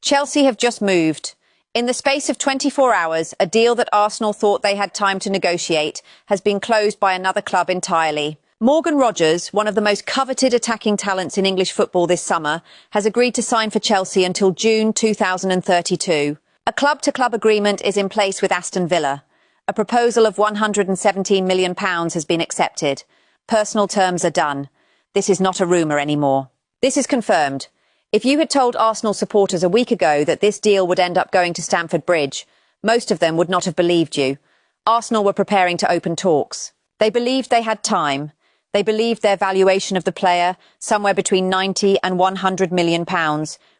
Chelsea have just moved. In the space of 24 hours, a deal that Arsenal thought they had time to negotiate has been closed by another club entirely. Morgan Rogers, one of the most coveted attacking talents in English football this summer, has agreed to sign for Chelsea until June 2032. A club-to-club agreement is in place with Aston Villa. A proposal of £117 million has been accepted. Personal terms are done. This is not a rumour anymore. This is confirmed. If you had told Arsenal supporters a week ago that this deal would end up going to Stamford Bridge, most of them would not have believed you. Arsenal were preparing to open talks. They believed they had time. They believed their valuation of the player, somewhere between £90 and £100 million,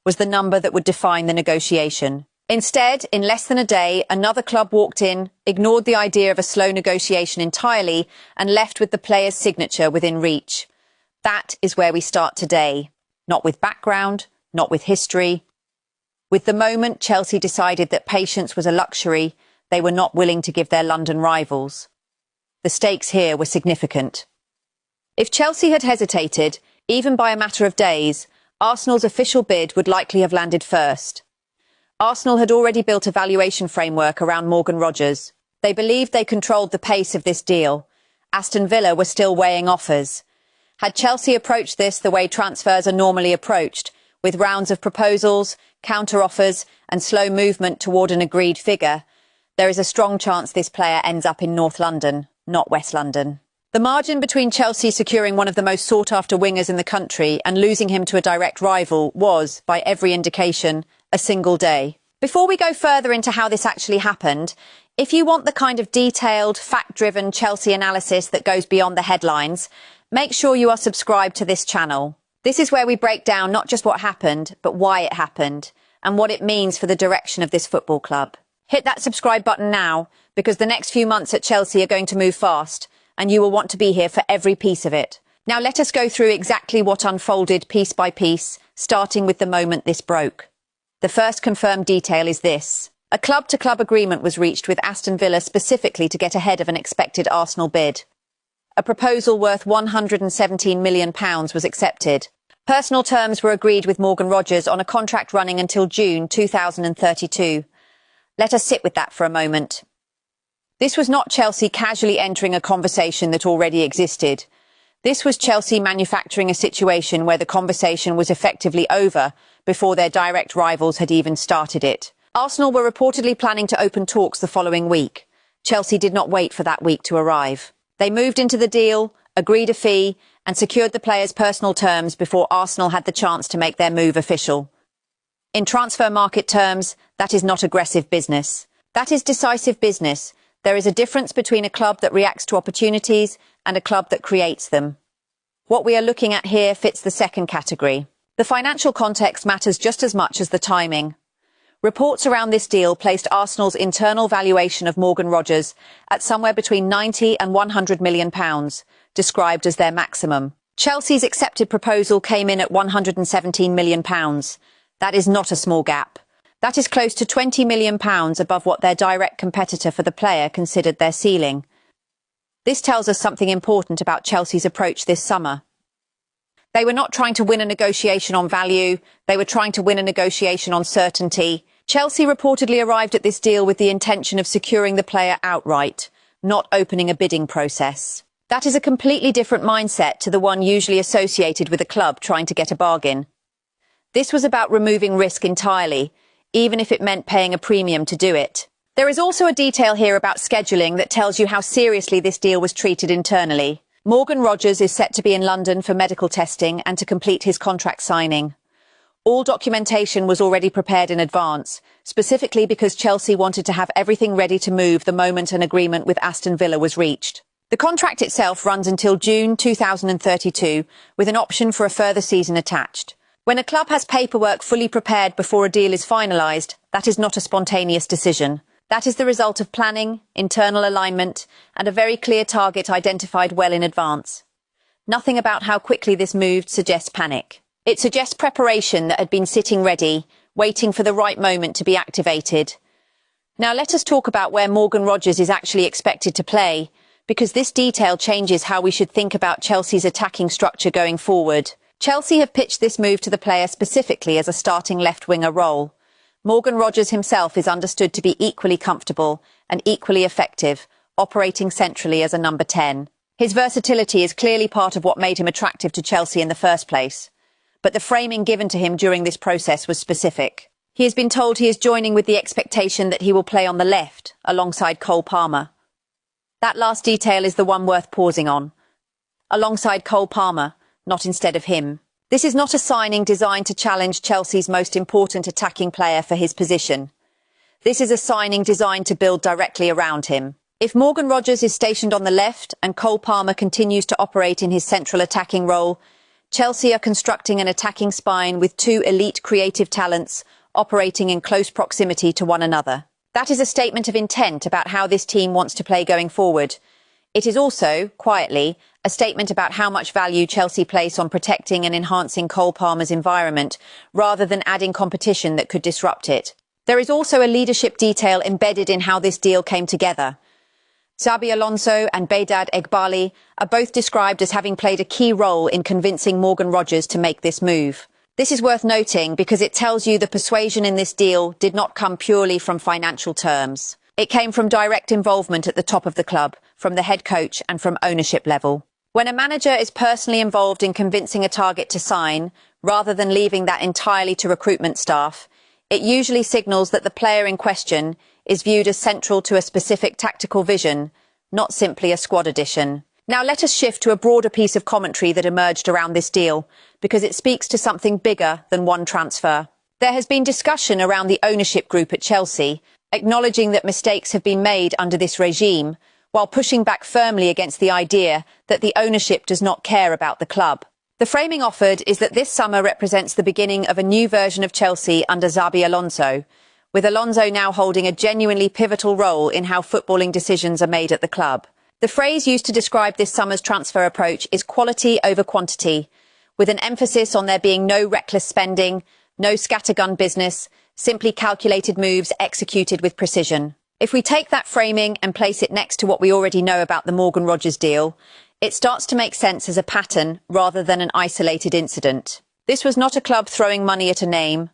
was the number that would define the negotiation. Instead, in less than a day, another club walked in, ignored the idea of a slow negotiation entirely, and left with the player's signature within reach. That is where we start today. Not with background, not with history. With the moment Chelsea decided that patience was a luxury they were not willing to give their London rivals. The stakes here were significant. If Chelsea had hesitated, even by a matter of days, Arsenal's official bid would likely have landed first. Arsenal had already built a valuation framework around Morgan Rogers. They believed they controlled the pace of this deal. Aston Villa were still weighing offers. Had Chelsea approached this the way transfers are normally approached, with rounds of proposals, counter-offers and slow movement toward an agreed figure, there is a strong chance this player ends up in North London, not West London. The margin between Chelsea securing one of the most sought-after wingers in the country and losing him to a direct rival was, by every indication, a single day. Before we go further into how this actually happened, if you want the kind of detailed, fact-driven Chelsea analysis that goes beyond the headlines, make sure you are subscribed to this channel. This is where we break down not just what happened, but why it happened, and what it means for the direction of this football club. Hit that subscribe button now, because the next few months at Chelsea are going to move fast, and you will want to be here for every piece of it. Now let us go through exactly what unfolded piece by piece, starting with the moment this broke. The first confirmed detail is this. A club-to-club agreement was reached with Aston Villa specifically to get ahead of an expected Arsenal bid. A proposal worth £117 million was accepted. Personal terms were agreed with Morgan Rogers on a contract running until June 2032. Let us sit with that for a moment. This was not Chelsea casually entering a conversation that already existed. This was Chelsea manufacturing a situation where the conversation was effectively over before their direct rivals had even started it. Arsenal were reportedly planning to open talks the following week. Chelsea did not wait for that week to arrive. They moved into the deal, agreed a fee, and secured the player's personal terms before Arsenal had the chance to make their move official. In transfer market terms, that is not aggressive business. That is decisive business. There is a difference between a club that reacts to opportunities and a club that creates them. What we are looking at here fits the second category. The financial context matters just as much as the timing. Reports around this deal placed Arsenal's internal valuation of Morgan Rogers at somewhere between £90 and £100 million, described as their maximum. Chelsea's accepted proposal came in at £117 million. That is not a small gap. That is close to £20 million above what their direct competitor for the player considered their ceiling. This tells us something important about Chelsea's approach this summer. They were not trying to win a negotiation on value, they were trying to win a negotiation on certainty. Chelsea reportedly arrived at this deal with the intention of securing the player outright, not opening a bidding process. That is a completely different mindset to the one usually associated with a club trying to get a bargain. This was about removing risk entirely, even if it meant paying a premium to do it. There is also a detail here about scheduling that tells you how seriously this deal was treated internally. Morgan Rogers is set to be in London for medical testing and to complete his contract signing. All documentation was already prepared in advance, specifically because Chelsea wanted to have everything ready to move the moment an agreement with Aston Villa was reached. The contract itself runs until June 2032, with an option for a further season attached. When a club has paperwork fully prepared before a deal is finalised, that is not a spontaneous decision. That is the result of planning, internal alignment, and a very clear target identified well in advance. Nothing about how quickly this moved suggests panic. It suggests preparation that had been sitting ready, waiting for the right moment to be activated. Now let us talk about where Morgan Rogers is actually expected to play, because this detail changes how we should think about Chelsea's attacking structure going forward. Chelsea have pitched this move to the player specifically as a starting left-winger role. Morgan Rogers himself is understood to be equally comfortable and equally effective, operating centrally as a number 10. His versatility is clearly part of what made him attractive to Chelsea in the first place. But the framing given to him during this process was specific. He has been told he is joining with the expectation that he will play on the left, alongside Cole Palmer. That last detail is the one worth pausing on. Alongside Cole Palmer, not instead of him. This is not a signing designed to challenge Chelsea's most important attacking player for his position. This is a signing designed to build directly around him. If Morgan Rogers is stationed on the left and Cole Palmer continues to operate in his central attacking role, Chelsea are constructing an attacking spine with two elite creative talents operating in close proximity to one another. That is a statement of intent about how this team wants to play going forward. It is also, quietly, a statement about how much value Chelsea place on protecting and enhancing Cole Palmer's environment, rather than adding competition that could disrupt it. There is also a leadership detail embedded in how this deal came together. Xabi Alonso and Behdad Eghbali are both described as having played a key role in convincing Morgan Rogers to make this move. This is worth noting because it tells you the persuasion in this deal did not come purely from financial terms. It came from direct involvement at the top of the club, from the head coach and from ownership level. When a manager is personally involved in convincing a target to sign, rather than leaving that entirely to recruitment staff, it usually signals that the player in question is viewed as central to a specific tactical vision, not simply a squad addition. Now let us shift to a broader piece of commentary that emerged around this deal, because it speaks to something bigger than one transfer. There has been discussion around the ownership group at Chelsea, acknowledging that mistakes have been made under this regime, while pushing back firmly against the idea that the ownership does not care about the club. The framing offered is that this summer represents the beginning of a new version of Chelsea under Xabi Alonso, with Alonso now holding a genuinely pivotal role in how footballing decisions are made at the club. The phrase used to describe this summer's transfer approach is quality over quantity, with an emphasis on there being no reckless spending, no scattergun business, simply calculated moves executed with precision. If we take that framing and place it next to what we already know about the Morgan Rogers deal, it starts to make sense as a pattern rather than an isolated incident. This was not a club throwing money at a name.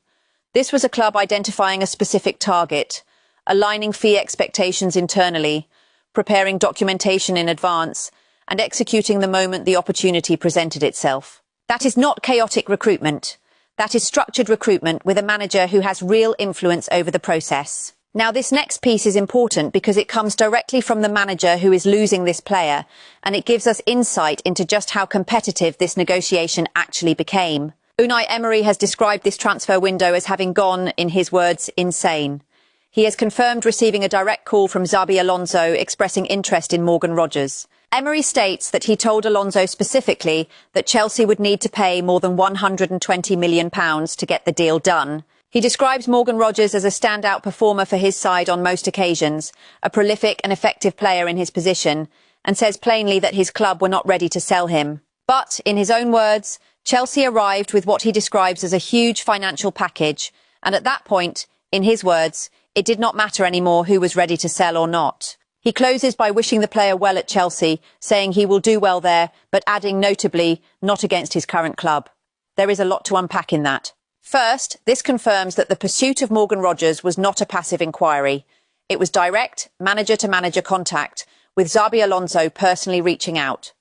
This was a club identifying a specific target, aligning fee expectations internally, preparing documentation in advance, and executing the moment the opportunity presented itself. That is not chaotic recruitment. That is structured recruitment with a manager who has real influence over the process. Now, this next piece is important because it comes directly from the manager who is losing this player, and it gives us insight into just how competitive this negotiation actually became. Unai Emery has described this transfer window as having gone, in his words, insane. He has confirmed receiving a direct call from Xabi Alonso expressing interest in Morgan Rogers. Emery states that he told Alonso specifically that Chelsea would need to pay more than £120 million to get the deal done. He describes Morgan Rogers as a standout performer for his side on most occasions, a prolific and effective player in his position, and says plainly that his club were not ready to sell him. But, in his own words, Chelsea arrived with what he describes as a huge financial package, and at that point, in his words, it did not matter anymore who was ready to sell or not. He closes by wishing the player well at Chelsea, saying he will do well there, but adding notably, not against his current club. There is a lot to unpack in that. First, this confirms that the pursuit of Morgan Rogers was not a passive inquiry. It was direct, manager-to-manager contact, with Xabi Alonso personally reaching out.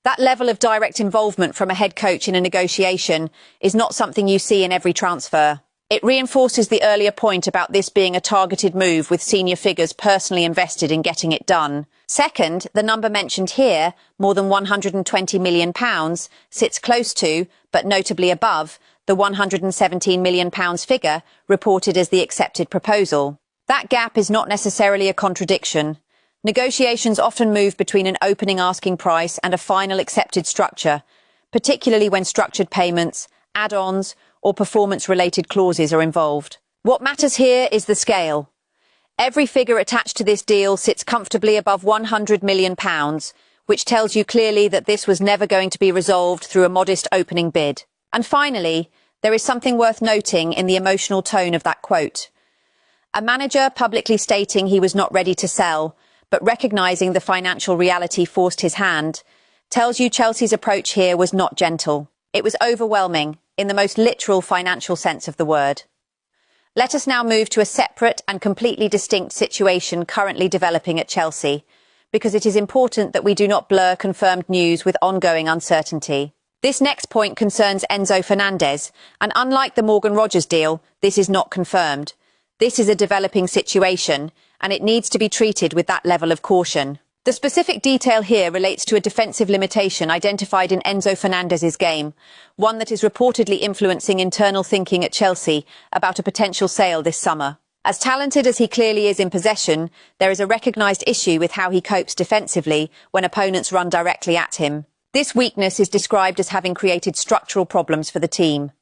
That level of direct involvement from a head coach in a negotiation is not something you see in every transfer. It reinforces the earlier point about this being a targeted move with senior figures personally invested in getting it done. Second, the number mentioned here, more than £120 million, sits close to, but notably above, the £117 million figure reported as the accepted proposal. That gap is not necessarily a contradiction. Negotiations often move between an opening asking price and a final accepted structure, particularly when structured payments, add-ons, or performance-related clauses are involved. What matters here is the scale. Every figure attached to this deal sits comfortably above £100 million, which tells you clearly that this was never going to be resolved through a modest opening bid. And finally, there is something worth noting in the emotional tone of that quote. A manager publicly stating he was not ready to sell, but recognising the financial reality forced his hand, tells you Chelsea's approach here was not gentle. It was overwhelming, in the most literal financial sense of the word. Let us now move to a separate and completely distinct situation currently developing at Chelsea, because it is important that we do not blur confirmed news with ongoing uncertainty. This next point concerns Enzo Fernandez, and unlike the Morgan Rogers deal, this is not confirmed. This is a developing situation, and it needs to be treated with that level of caution. The specific detail here relates to a defensive limitation identified in Enzo Fernandez's game, one that is reportedly influencing internal thinking at Chelsea about a potential sale this summer. As talented as he clearly is in possession, there is a recognised issue with how he copes defensively when opponents run directly at him. This weakness is described as having created structural problems for the team.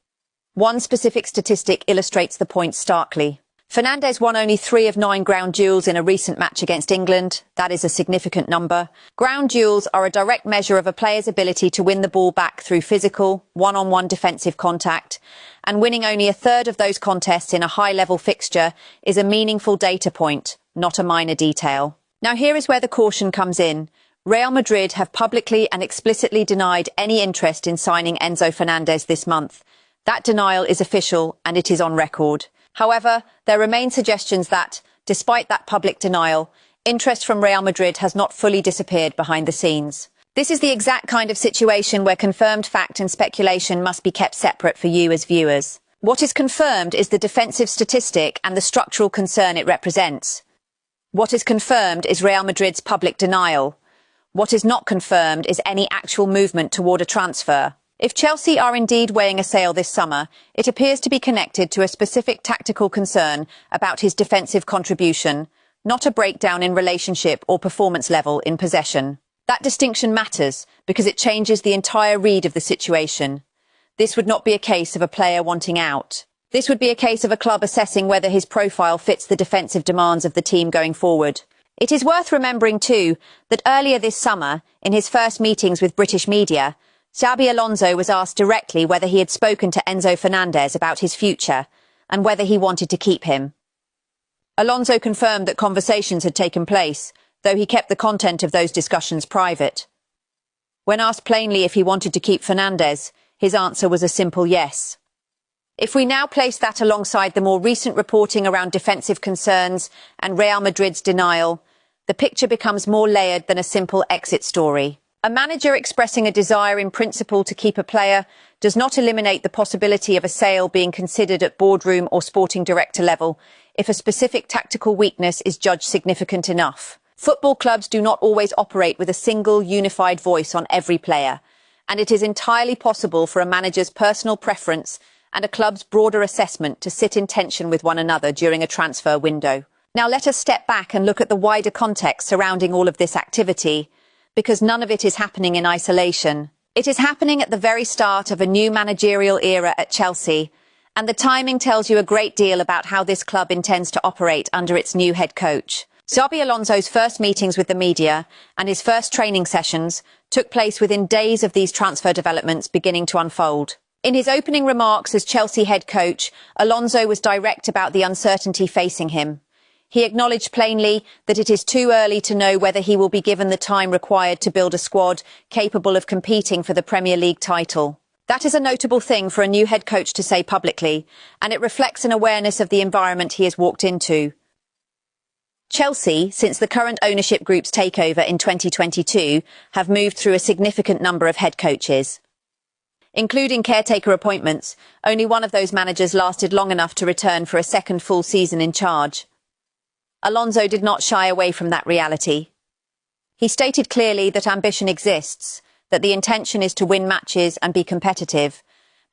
One specific statistic illustrates the point starkly. Fernandez won only 3 of 9 ground duels in a recent match against England. That is a significant number. Ground duels are a direct measure of a player's ability to win the ball back through physical, one-on-one defensive contact, and winning only a third of those contests in a high-level fixture is a meaningful data point, not a minor detail. Now here is where the caution comes in. Real Madrid have publicly and explicitly denied any interest in signing Enzo Fernandez this month. That denial is official and it is on record. However, there remain suggestions that, despite that public denial, interest from Real Madrid has not fully disappeared behind the scenes. This is the exact kind of situation where confirmed fact and speculation must be kept separate for you as viewers. What is confirmed is the defensive statistic and the structural concern it represents. What is confirmed is Real Madrid's public denial. What is not confirmed is any actual movement toward a transfer. If Chelsea are indeed weighing a sale this summer, it appears to be connected to a specific tactical concern about his defensive contribution, not a breakdown in relationship or performance level in possession. That distinction matters because it changes the entire read of the situation. This would not be a case of a player wanting out. This would be a case of a club assessing whether his profile fits the defensive demands of the team going forward. It is worth remembering, too, that earlier this summer, in his first meetings with British media, Xabi Alonso was asked directly whether he had spoken to Enzo Fernandez about his future and whether he wanted to keep him. Alonso confirmed that conversations had taken place, though he kept the content of those discussions private. When asked plainly if he wanted to keep Fernandez, his answer was a simple yes. If we now place that alongside the more recent reporting around defensive concerns and Real Madrid's denial, the picture becomes more layered than a simple exit story. A manager expressing a desire in principle to keep a player does not eliminate the possibility of a sale being considered at boardroom or sporting director level if a specific tactical weakness is judged significant enough. Football clubs do not always operate with a single unified voice on every player, and it is entirely possible for a manager's personal preference and a club's broader assessment to sit in tension with one another during a transfer window. Now let us step back and look at the wider context surrounding all of this activity, because none of it is happening in isolation. It is happening at the very start of a new managerial era at Chelsea, and the timing tells you a great deal about how this club intends to operate under its new head coach. Xabi Alonso's first meetings with the media and his first training sessions took place within days of these transfer developments beginning to unfold. In his opening remarks as Chelsea head coach, Alonso was direct about the uncertainty facing him. He acknowledged plainly that it is too early to know whether he will be given the time required to build a squad capable of competing for the Premier League title. That is a notable thing for a new head coach to say publicly, and it reflects an awareness of the environment he has walked into. Chelsea, since the current ownership group's takeover in 2022, have moved through a significant number of head coaches. Including caretaker appointments, only one of those managers lasted long enough to return for a second full season in charge. Alonso did not shy away from that reality. He stated clearly that ambition exists, that the intention is to win matches and be competitive,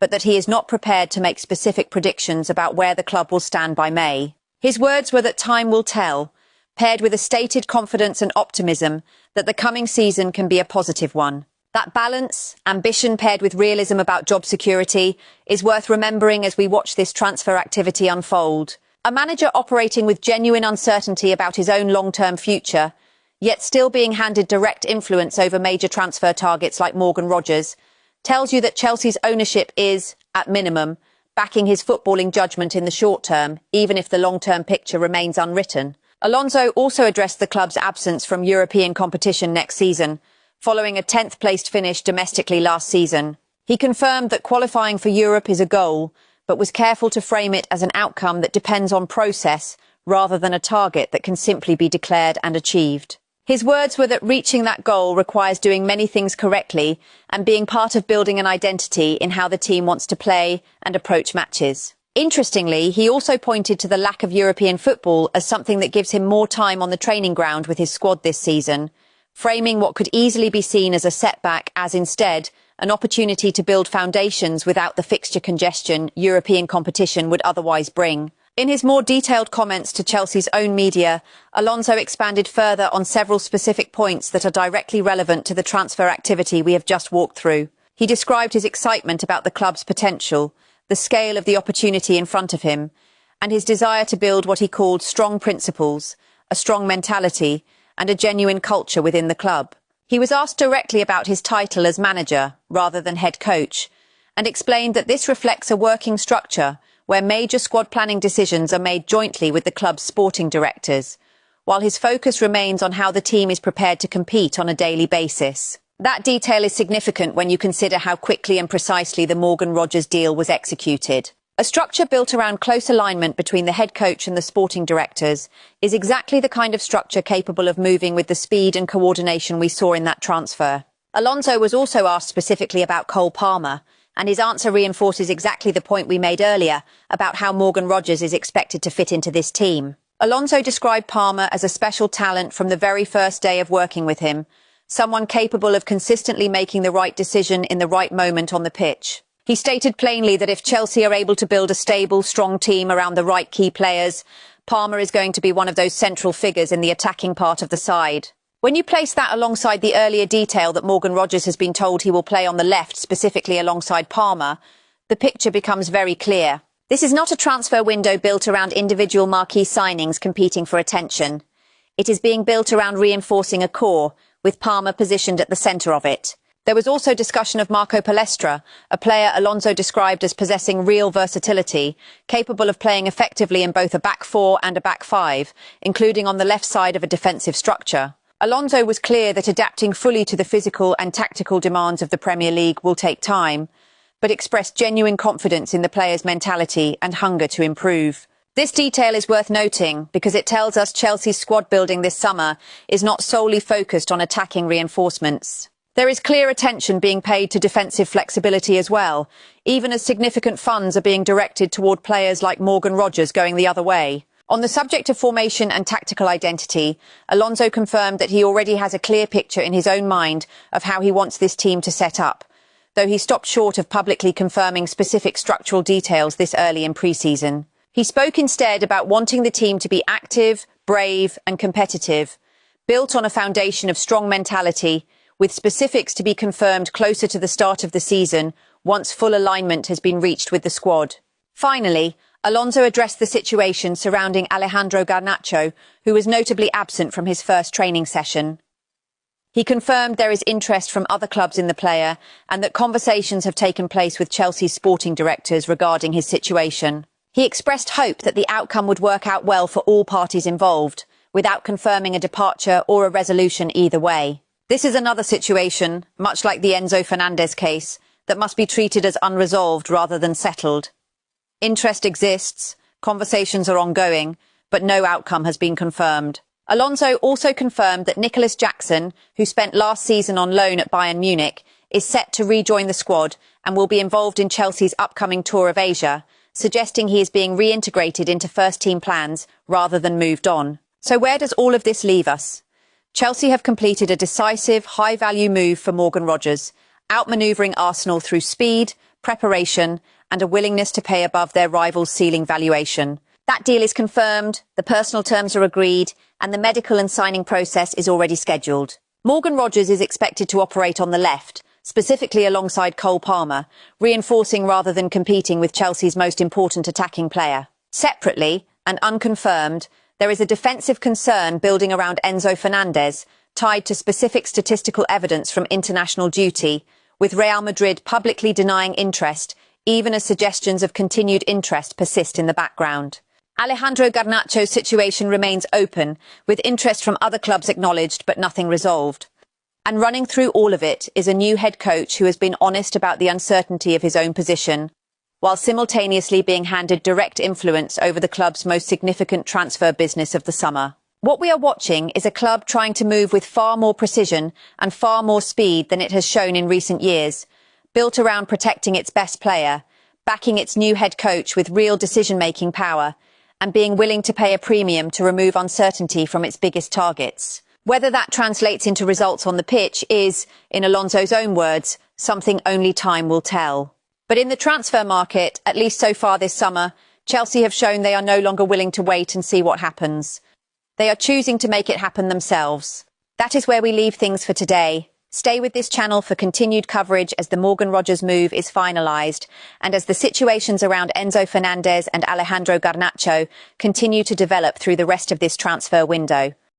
but that he is not prepared to make specific predictions about where the club will stand by May. His words were that time will tell, paired with a stated confidence and optimism that the coming season can be a positive one. That balance, ambition paired with realism about job security, is worth remembering as we watch this transfer activity unfold. A manager operating with genuine uncertainty about his own long-term future, yet still being handed direct influence over major transfer targets like Morgan Rogers, tells you that Chelsea's ownership is, at minimum, backing his footballing judgment in the short term, even if the long-term picture remains unwritten. Alonso also addressed the club's absence from European competition next season, following a 10th-placed finish domestically last season. He confirmed that qualifying for Europe is a goal, but was careful to frame it as an outcome that depends on process rather than a target that can simply be declared and achieved. His words were that reaching that goal requires doing many things correctly and being part of building an identity in how the team wants to play and approach matches. Interestingly, he also pointed to the lack of European football as something that gives him more time on the training ground with his squad this season, framing what could easily be seen as a setback as instead an opportunity to build foundations without the fixture congestion European competition would otherwise bring. In his more detailed comments to Chelsea's own media, Alonso expanded further on several specific points that are directly relevant to the transfer activity we have just walked through. He described his excitement about the club's potential, the scale of the opportunity in front of him, and his desire to build what he called strong principles, a strong mentality, and a genuine culture within the club. He was asked directly about his title as manager rather than head coach, and explained that this reflects a working structure where major squad planning decisions are made jointly with the club's sporting directors, while his focus remains on how the team is prepared to compete on a daily basis. That detail is significant when you consider how quickly and precisely the Morgan Rogers deal was executed. A structure built around close alignment between the head coach and the sporting directors is exactly the kind of structure capable of moving with the speed and coordination we saw in that transfer. Alonso was also asked specifically about Cole Palmer, and his answer reinforces exactly the point we made earlier about how Morgan Rogers is expected to fit into this team. Alonso described Palmer as a special talent from the very first day of working with him, someone capable of consistently making the right decision in the right moment on the pitch. He stated plainly that if Chelsea are able to build a stable, strong team around the right key players, Palmer is going to be one of those central figures in the attacking part of the side. When you place that alongside the earlier detail that Morgan Rogers has been told he will play on the left, specifically alongside Palmer, the picture becomes very clear. This is not a transfer window built around individual marquee signings competing for attention. It is being built around reinforcing a core, with Palmer positioned at the centre of it. There was also discussion of Marco Palestra, a player Alonso described as possessing real versatility, capable of playing effectively in both a back four and a back five, including on the left side of a defensive structure. Alonso was clear that adapting fully to the physical and tactical demands of the Premier League will take time, but expressed genuine confidence in the player's mentality and hunger to improve. This detail is worth noting because it tells us Chelsea's squad building this summer is not solely focused on attacking reinforcements. There is clear attention being paid to defensive flexibility as well, even as significant funds are being directed toward players like Morgan Rogers going the other way. On the subject of formation and tactical identity, Alonso confirmed that he already has a clear picture in his own mind of how he wants this team to set up, though he stopped short of publicly confirming specific structural details this early in pre-season. He spoke instead about wanting the team to be active, brave and competitive, built on a foundation of strong mentality, with specifics to be confirmed closer to the start of the season once full alignment has been reached with the squad. Finally, Alonso addressed the situation surrounding Alejandro Garnacho, who was notably absent from his first training session. He confirmed there is interest from other clubs in the player and that conversations have taken place with Chelsea's sporting directors regarding his situation. He expressed hope that the outcome would work out well for all parties involved, without confirming a departure or a resolution either way. This is another situation, much like the Enzo Fernandez case, that must be treated as unresolved rather than settled. Interest exists, conversations are ongoing, but no outcome has been confirmed. Alonso also confirmed that Nicholas Jackson, who spent last season on loan at Bayern Munich, is set to rejoin the squad and will be involved in Chelsea's upcoming tour of Asia, suggesting he is being reintegrated into first-team plans rather than moved on. So where does all of this leave us? Chelsea have completed a decisive, high-value move for Morgan Rogers, outmanoeuvring Arsenal through speed, preparation and a willingness to pay above their rivals' ceiling valuation. That deal is confirmed, the personal terms are agreed, and the medical and signing process is already scheduled. Morgan Rogers is expected to operate on the left, specifically alongside Cole Palmer, reinforcing rather than competing with Chelsea's most important attacking player. Separately, and unconfirmed, there is a defensive concern building around Enzo Fernandez, tied to specific statistical evidence from international duty, with Real Madrid publicly denying interest, even as suggestions of continued interest persist in the background. Alejandro Garnacho's situation remains open, with interest from other clubs acknowledged but nothing resolved. And running through all of it is a new head coach who has been honest about the uncertainty of his own position, while simultaneously being handed direct influence over the club's most significant transfer business of the summer. What we are watching is a club trying to move with far more precision and far more speed than it has shown in recent years, built around protecting its best player, backing its new head coach with real decision-making power, and being willing to pay a premium to remove uncertainty from its biggest targets. Whether that translates into results on the pitch is, in Alonso's own words, something only time will tell. But in the transfer market, at least so far this summer, Chelsea have shown they are no longer willing to wait and see what happens. They are choosing to make it happen themselves. That is where we leave things for today. Stay with this channel for continued coverage as the Morgan Rogers move is finalised and as the situations around Enzo Fernandez and Alejandro Garnacho continue to develop through the rest of this transfer window.